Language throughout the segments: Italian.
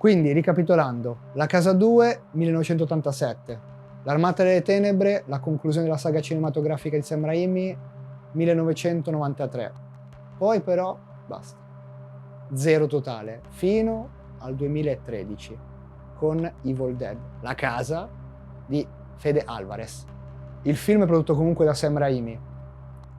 Quindi, ricapitolando, La Casa 2, 1987, L'Armata delle Tenebre, la conclusione della saga cinematografica di Sam Raimi, 1993. Poi però basta. Zero totale, fino al 2013, con Evil Dead, La Casa di Fede Alvarez. Il film è prodotto comunque da Sam Raimi.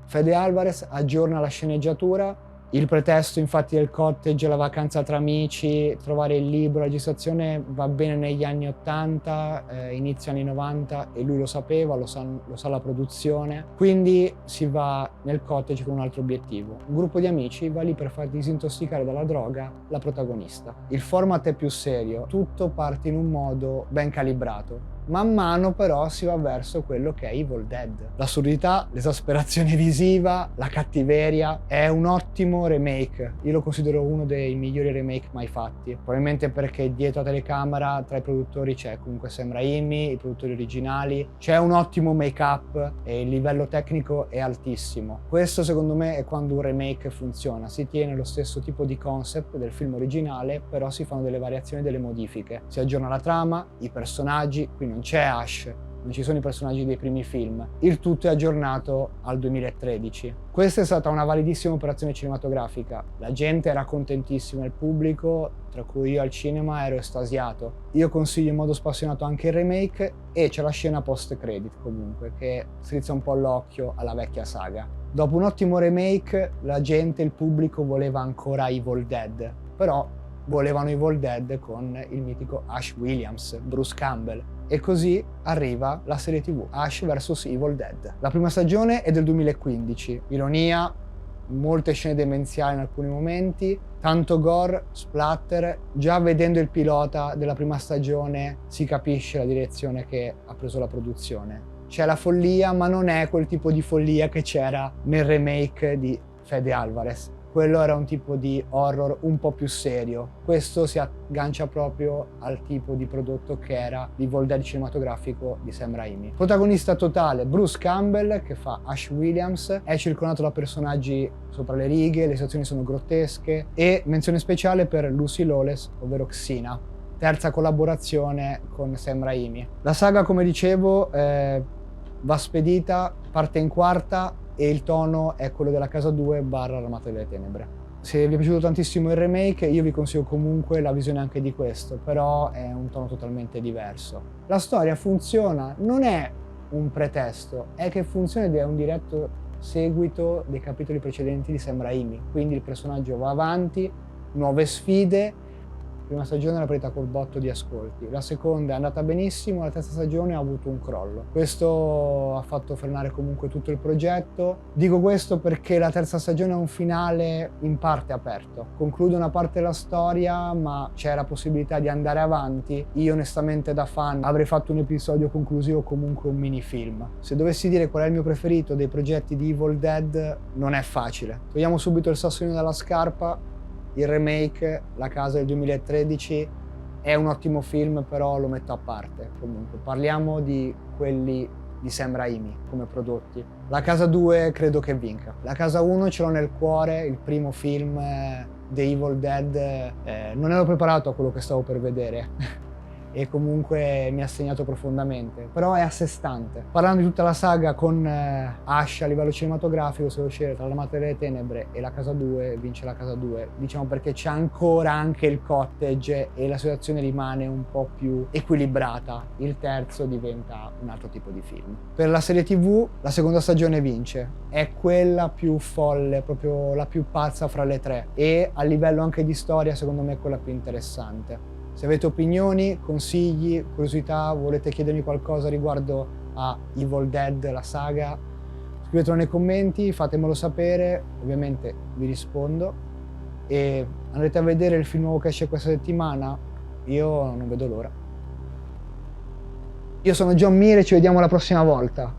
Fede Alvarez aggiorna la sceneggiatura. Il pretesto infatti del cottage, la vacanza tra amici, trovare il libro, la registrazione va bene negli anni 80, inizio anni 90, e lui lo sapeva, lo sa la produzione. Quindi si va nel cottage con un altro obiettivo. Un gruppo di amici va lì per far disintossicare dalla droga la protagonista. Il format è più serio, tutto parte in un modo ben calibrato. Man mano però si va verso quello che è Evil Dead. L'assurdità, l'esasperazione visiva, la cattiveria. È un ottimo remake. Io lo considero uno dei migliori remake mai fatti. Probabilmente perché dietro la telecamera, tra i produttori, c'è comunque Sam Raimi, i produttori originali. C'è un ottimo make-up e il livello tecnico è altissimo. Questo secondo me è quando un remake funziona. Si tiene lo stesso tipo di concept del film originale, però si fanno delle variazioni e delle modifiche. Si aggiorna la trama, i personaggi, quindi non c'è Ash, non ci sono i personaggi dei primi film. Il tutto è aggiornato al 2013. Questa è stata una validissima operazione cinematografica. La gente era contentissima, il pubblico, tra cui io al cinema, ero estasiato. Io consiglio in modo spassionato anche il remake, e c'è la scena post-credit comunque, che strizza un po' l'occhio alla vecchia saga. Dopo un ottimo remake, la gente, il pubblico, voleva ancora Evil Dead, però volevano Evil Dead con il mitico Ash Williams, Bruce Campbell. E così arriva la serie TV Ash vs Evil Dead. La prima stagione è del 2015. Ironia, molte scene demenziali in alcuni momenti, tanto gore, splatter. Già vedendo il pilota della prima stagione si capisce la direzione che ha preso la produzione. C'è la follia, ma non è quel tipo di follia che c'era nel remake di Fede Alvarez. Quello era un tipo di horror un po' più serio. Questo si aggancia proprio al tipo di prodotto che era l'Evil Dead cinematografico di Sam Raimi. Protagonista totale Bruce Campbell, che fa Ash Williams, è circondato da personaggi sopra le righe, le situazioni sono grottesche, e menzione speciale per Lucy Lawless, ovvero Xena, terza collaborazione con Sam Raimi. La saga, come dicevo, va spedita, parte in quarta, e il tono è quello della Casa 2 / L'Armata delle Tenebre. Se vi è piaciuto tantissimo il remake, io vi consiglio comunque la visione anche di questo, però è un tono totalmente diverso. La storia funziona, non è un pretesto, è che funziona ed è un diretto seguito dei capitoli precedenti di Sam Raimi, quindi il personaggio va avanti, nuove sfide. La prima stagione l'ha presa col botto di ascolti, la seconda è andata benissimo, la terza stagione ha avuto un crollo. Questo ha fatto frenare comunque tutto il progetto. Dico questo perché la terza stagione ha un finale in parte aperto. Conclude una parte della storia, ma c'è la possibilità di andare avanti. Io onestamente da fan avrei fatto un episodio conclusivo o comunque un minifilm. Se dovessi dire qual è il mio preferito dei progetti di Evil Dead, non è facile. Togliamo subito il sassolino dalla scarpa. Il remake, La Casa del 2013, è un ottimo film, però lo metto a parte. Comunque, parliamo di quelli di Sam Raimi come prodotti. La Casa 2 credo che vinca. La Casa 1 ce l'ho nel cuore, il primo film di Evil Dead. Non ero preparato a quello che stavo per vedere. E comunque mi ha segnato profondamente, però è a sé stante. Parlando di tutta la saga con Ash a livello cinematografico, se devo scegliere tra L'Armata delle Tenebre e La Casa 2, vince La Casa 2, diciamo perché c'è ancora anche il cottage e la situazione rimane un po' più equilibrata. Il terzo diventa un altro tipo di film. Per la serie TV, la seconda stagione vince, è quella più folle, proprio la più pazza fra le tre, e a livello anche di storia secondo me è quella più interessante. Se avete opinioni, consigli, curiosità, volete chiedermi qualcosa riguardo a Evil Dead, la saga, scrivetelo nei commenti, fatemelo sapere, ovviamente vi rispondo. E andrete a vedere il film nuovo che esce questa settimana? Io non vedo l'ora. Io sono John Mire, ci vediamo la prossima volta.